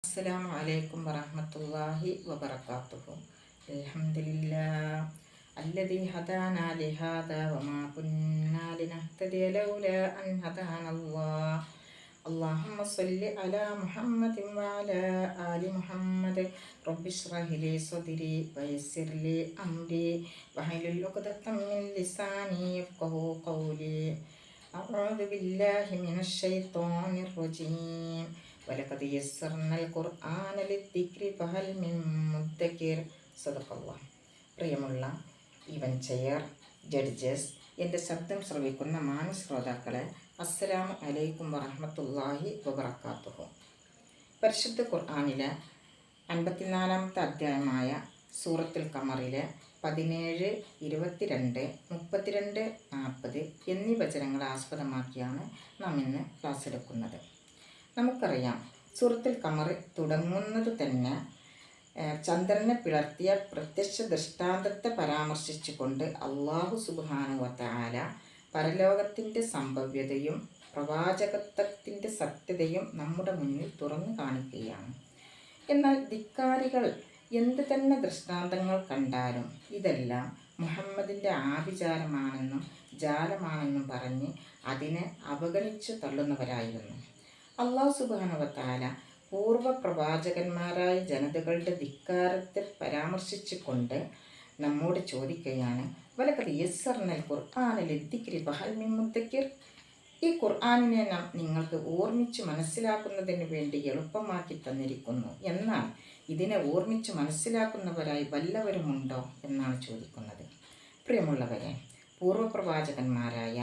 السلام عليكم ورحمة الله وبركاته. الحمد لله الذي هدانا لهذا وما كنا لنهتدي لولا أن هدانا الله. اللهم صل على محمد وعلى آل محمد. رب اشرح لي صدري ويسر لي أمري واحلل عقدة من لساني يفقهوا قولي. أعوذ بالله من الشيطان الرجيم. ولقد يسرنا القرآن للذكر فهل من മുദ്ദക്കിർ. സദഖല്ലാഹ്. പ്രിയമുള്ള even chair judges, എൻ്റെ ശബ്ദം ശ്രവിക്കുന്ന മാന്യശ്രോതാക്കളെ, അസ്സലാമു അലൈക്കും വറഹ്മത്തുള്ളാഹി വബറകാതുഹു. പരിശുദ്ധ ഖുർആനിലെ 54-ാമത്തെ അധ്യായമായ സൂറത്തുൽ ഖമറിലെ 17, 22, 32, 40 എന്നീ വചനങ്ങളെ ആസ്പദമാക്കിയാണ് നാം ഇന്ന് ക്ലാസ് എടുക്കുന്നത്. നമുക്കറിയാം, സൂറത്തുൽ ഖമർ തുടങ്ങുന്നത് തന്നെ ചന്ദ്രനെ പിളർത്തിയ പ്രത്യക്ഷ ദൃഷ്ടാന്തത്തെ പരാമർശിച്ചുകൊണ്ട് അല്ലാഹു സുബ്ഹാനഹു വ തആല പരലോകത്തിൻ്റെ സംഭവ്യതയും പ്രവാചകത്വത്തിൻ്റെ സത്യതയും നമ്മുടെ മുന്നിൽ തുറന്നു കാണിക്കുകയാണ്. എന്നാൽ ധിക്കാരികൾ എന്ത് തന്നെ ദൃഷ്ടാന്തങ്ങൾ കണ്ടാലും ഇതെല്ലാം മുഹമ്മദിൻ്റെ ആഭിചാരമാണെന്നും ജാലമാണെന്നും പറഞ്ഞ് അതിനെ അവഗണിച്ചു തള്ളുന്നവരായിരുന്നു. അല്ലാഹു സുബ്ഹാനഹു വ തആല പൂർവ്വ പ്രവാചകന്മാരായ ജനതകളുടെ ധിക്കാരത്തെ പരാമർശിച്ചുകൊണ്ട് നമ്മോട് ചോദിക്കുകയാണ്, വലഖദ് യസ്സർനൽ ഖുർആന ലിദ്ദിക്രി ഫഹൽ മിൻ മുദ്ദക്കിർ. ഈ ഖുർആനിനെ നാം നിങ്ങൾക്ക് ഓർമ്മിച്ച് മനസ്സിലാക്കുന്നതിന് വേണ്ടി എളുപ്പമാക്കി തന്നിരിക്കുന്നു. എന്നാൽ ഇതിനെ ഓർമ്മിച്ച് മനസ്സിലാക്കുന്നവരായി വല്ലവരുമുണ്ടോ എന്നാണ് ചോദിക്കുന്നത്. പ്രിയമുള്ളവരെ, പൂർവ്വപ്രവാചകന്മാരായ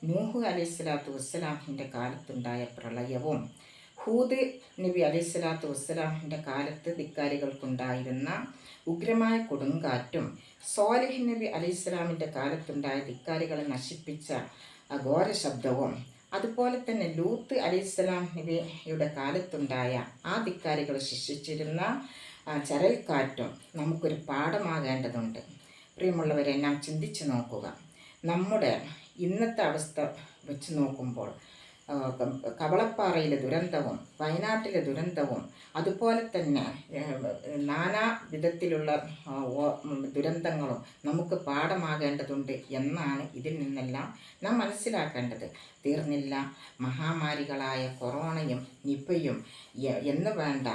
നൂഹ് അലൈഹിസ്സലാത്തു വസ്സലാമിൻ്റെ കാലത്തുണ്ടായ പ്രളയവും ഹൂദ് നബി അലൈഹിസ്സലാത്തു വസ്സലാമിൻ്റെ കാലത്ത് ധിക്കാരികൾക്കുണ്ടായിരുന്ന ഉഗ്രമായ കൊടുങ്കാറ്റും സ്വാലിഹ് നബി അലൈഹിസ്സലാമിൻ്റെ കാലത്തുണ്ടായ ധിക്കാരികളെ നശിപ്പിച്ച അഘോര ശബ്ദവും അതുപോലെ തന്നെ ലൂത്ത് അലൈഹിസ്സലാം നബിയുടെ കാലത്തുണ്ടായ ആ ധിക്കാരികളെ ശിക്ഷിച്ചിരുന്ന ചരൽക്കാറ്റും നമുക്കൊരു പാഠമാകേണ്ടതുണ്ട്. പ്രിയമുള്ളവരെ, നാം ചിന്തിച്ചു നോക്കുക. നമ്മുടെ ഇന്നത്തെ അവസ്ഥ വെച്ച് നോക്കുമ്പോൾ കവളപ്പാറയിലെ ദുരന്തവും വയനാട്ടിലെ ദുരന്തവും അതുപോലെ തന്നെ നാനാ വിധത്തിലുള്ള ദുരന്തങ്ങളും നമുക്ക് പാഠമാകേണ്ടതുണ്ട് എന്നാണ് ഇതിൽ നിന്നെല്ലാം നാം മനസ്സിലാക്കേണ്ടത്. തീർന്നില്ല മഹാമാരികളായ കൊറോണയും നിപയും എന്ന് വേണ്ട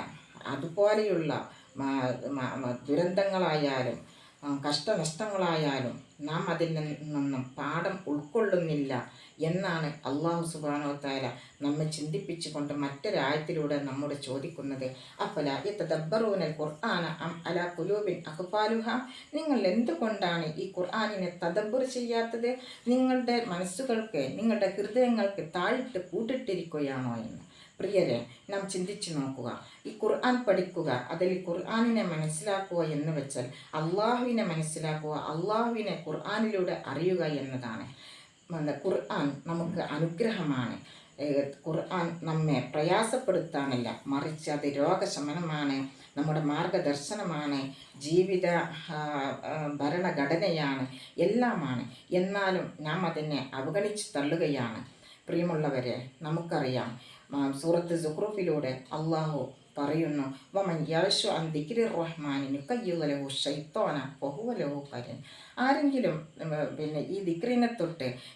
അതുപോലെയുള്ള ദുരന്തങ്ങളായാലും കഷ്ടനഷ്ടങ്ങളായാലും നാം അതിൽ നിന്നും പാഠം ഉൾക്കൊള്ളുന്നില്ല എന്നാണ് അല്ലാഹു സുബ്ഹാനഹു വ തആല നമ്മെ ചിന്തിപ്പിച്ചുകൊണ്ട് മറ്റൊരായത്തിലൂടെ നമ്മോട് ചോദിക്കുന്നത്. അഫലാ യതദബ്ബറൂനൽ ഖുർആന അം അലാ ഖുലൂബിൻ അഖ്ഫാലുഹാ. നിങ്ങൾ എന്തുകൊണ്ടാണ് ഈ ഖുർആനിനെ തദബ്ബർ ചെയ്യാത്തത്? നിങ്ങളുടെ മനസ്സുകൾക്ക്, നിങ്ങളുടെ ഹൃദയങ്ങൾക്ക് താഴിട്ട് പൂട്ടിട്ടിരിക്കുകയാണോ എന്ന്. പ്രിയരെ, നാം ചിന്തിച്ചു നോക്കുക. ഈ ഖുർആൻ പഠിക്കുക, അതിൽ ഖുർആനിനെ മനസ്സിലാക്കുക എന്ന് വെച്ചാൽ അള്ളാഹുവിനെ മനസ്സിലാക്കുക, അള്ളാഹുവിനെ ഖുർആനിലൂടെ അറിയുക എന്നതാണ്. ഖുർആൻ നമുക്ക് അനുഗ്രഹമാണ്. ഖുർആൻ നമ്മെ പ്രയാസപ്പെടുത്താനല്ല, മറിച്ച് അത് രോഗശമനമാണ്, നമ്മുടെ മാർഗദർശനമാണ്, ജീവിത ഭരണഘടനയാണ്, എല്ലാമാണ്. എന്നാലും നാം അതിനെ അവഗണിച്ച് തള്ളുകയാണ്. പ്രിയമുള്ളവരെ, നമുക്കറിയാം, സൂറത്ത് സുഖ്റൂഫിലൂടെ അള്ളാഹു പറയുന്നു, വമൻ യഅ്ശു അൻ ദിക്രി റഹ്മാനി നുഖയ്യിദ് ലഹു ശൈത്വാന ഫഹുവ ലഹു ഖരീൻ. ആരെങ്കിലും ഈ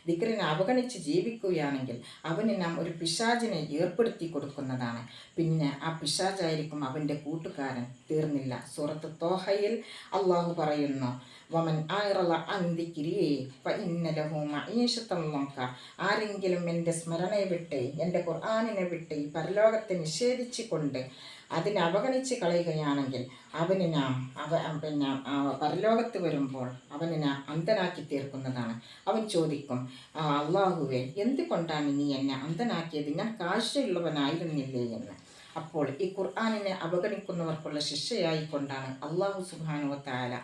ദിക്റിനെ അവഗണിച്ച് ജീവിക്കുകയാണെങ്കിൽ അവന് നാം ഒരു പിശാചിനെ ഏർപ്പെടുത്തി കൊടുക്കുന്നതാണ്. പിന്നെ ആ പിശാചായിരിക്കും അവൻ്റെ കൂട്ടുകാരൻ. തീർന്നില്ല, സൂറത്ത് തോഹയിൽ അള്ളാഹു പറയുന്നു, വമൻ അഅറള അൻ ദിക്രി ഫഇന്ന ലഹു മഈശത്തൻ ളൻക. ആരെങ്കിലും എൻ്റെ സ്മരണയെ വിട്ട്, എൻ്റെ ഖുർആനിനെ വിട്ട് ഈ പരലോകത്തെ നിഷേധിച്ചു കൊണ്ട് അതിനെ അവഗണിച്ച് കളയുകയാണെങ്കിൽ അവന് നാം പരലോകത്ത് വരുമ്പോൾ അവന് നാം അന്ധനാക്കി തീർക്കുന്നതാണ്. അവൻ ചോദിക്കും, അള്ളാഹുവേ, എന്തുകൊണ്ടാണ് നീ എന്നെ അന്ധനാക്കിയത്? ഞാൻ കാഴ്ചയുള്ളവനായിരുന്നില്ലേ എന്ന്. അപ്പോൾ ഈ ഖുർആനിനെ അവഗണിക്കുന്നവർക്കുള്ള ശിക്ഷയായിക്കൊണ്ടാണ് അല്ലാഹു സുബ്ഹാനഹു വ തആല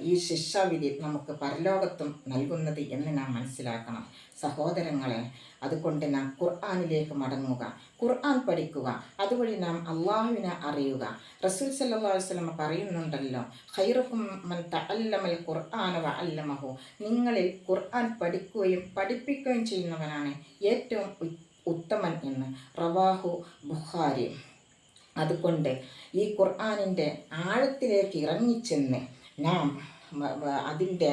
ഈ ശിക്ഷാവിധി നമുക്ക് പരലോകത്തും നൽകുന്നത് എന്ന് നാം മനസ്സിലാക്കണം. സഹോദരങ്ങളെ, അതുകൊണ്ട് നാം ഖുർആനിലേക്ക് മടങ്ങുക, ഖുർആൻ പഠിക്കുക, അതുവഴി നാം അള്ളാഹുവിനെ അറിയുക. റസൂൽ സല്ലല്ലാഹു അലൈഹി വസല്ലം പറയുന്നുണ്ടല്ലോ, ഖൈറുക്കും മൻ തഅല്ലമൽ ഖുർആന വ അല്ലമഹു. നിങ്ങളിൽ ഖുർആൻ പഠിക്കുകയും പഠിപ്പിക്കുകയും ചെയ്യുന്നവനാണ് ഏറ്റവും ഉത്തമൻ എന്ന്. റവാഹു ബുഖാരി. അതുകൊണ്ട് ഈ ഖുർആനിൻ്റെ ആഴത്തിലേക്ക് ഇറങ്ങിച്ചെന്ന് നാം അതിൻ്റെ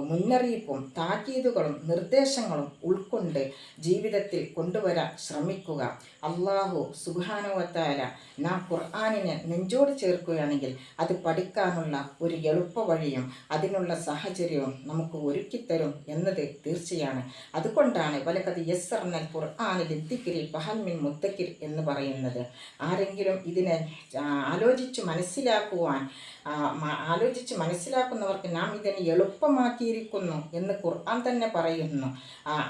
മുന്നറിയിപ്പും താക്കീതുകളും നിർദ്ദേശങ്ങളും ഉൾക്കൊണ്ട് ജീവിതത്തിൽ കൊണ്ടുവരാൻ ശ്രമിക്കുക. അള്ളാഹു സുബ്ഹാനഹു വ തആല നാം ഖുർആനിനെ നെഞ്ചോട് ചേർക്കുകയാണെങ്കിൽ അത് പഠിക്കാനുള്ള ഒരു എളുപ്പ വഴിയും അതിനുള്ള സാഹചര്യവും നമുക്ക് ഒരുക്കിത്തരും എന്നത് തീർച്ചയാണ്. അതുകൊണ്ടാണ് വലഖദ് യസ്സർനൽ ഖുർആന ലിദ്ദിക്രി ഫഹൽ മിൻ മുദ്ദക്കിർ എന്ന് പറയുന്നത്. ആരെങ്കിലും ഇതിനെ ആലോചിച്ച് മനസ്സിലാക്കുന്നവർക്ക് നാം ഇതിനെ എളുപ്പമാക്കിയിരിക്കുന്നു എന്ന് ഖുർആൻ തന്നെ പറയുന്നു.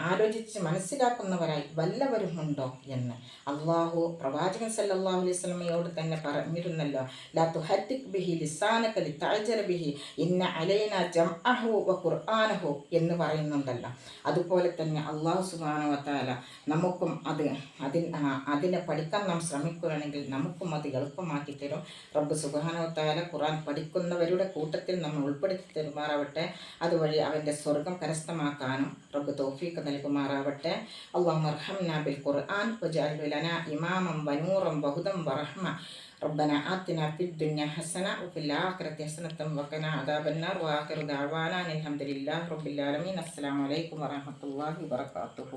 ആലോചിച്ച് മനസ്സിലാക്കുന്നവരായി വല്ലവരുമുണ്ടോ എന്ന് അള്ളാഹു പ്രവാചകൻ സല്ലല്ലാഹു അലൈഹി വസല്ലമയോട് തന്നെ പറഞ്ഞിരുന്നല്ലോ. ലാ തുഹദ്ദിക് ബിഹി ലിസാനക ലിതഅജല ബിഹി ഇന്ന അലൈനാ ജംഅഹു വ ഖുർആനഹു എന്ന് പറയുന്നുണ്ടല്ലോ. അതുപോലെ തന്നെ അള്ളാഹു സുബ്ഹാനഹു വ തആല നമുക്കും അതിനെ പഠിക്കാൻ നാം ശ്രമിക്കുകയാണെങ്കിൽ നമുക്കും അത് എളുപ്പമാക്കി തരും. റബ്ബ് സുബ്ഹാനഹു വ തആല ഖുർആൻ പഠിക്കുന്നവരുടെ കൂട്ടത്തിൽ നമ്മൾ ഉൾപ്പെടുത്തി തരുമാറാവട്ടെ. അതുവഴി അവൻ്റെ സ്വർഗം കരസ്ഥമാക്കാനും റബ്ബ് തൗഫീഖ് നൽകുമാറാവട്ടെ. അല്ലാഹുമ്മ അർഹംനാ ബിൽ ഖുർആൻ വജഅൽഹു ലനാ ഇമാമൻ വനൂറൻ വഹുദൻ വറഹ്മ. ربنا آتنا في الدنيا حسنة وفي الآخرة حسنة وقنا عذاب النار وآخر دعوانا الحمد لله رب العالمين. السلام عليكم ورحمة الله وبركاته.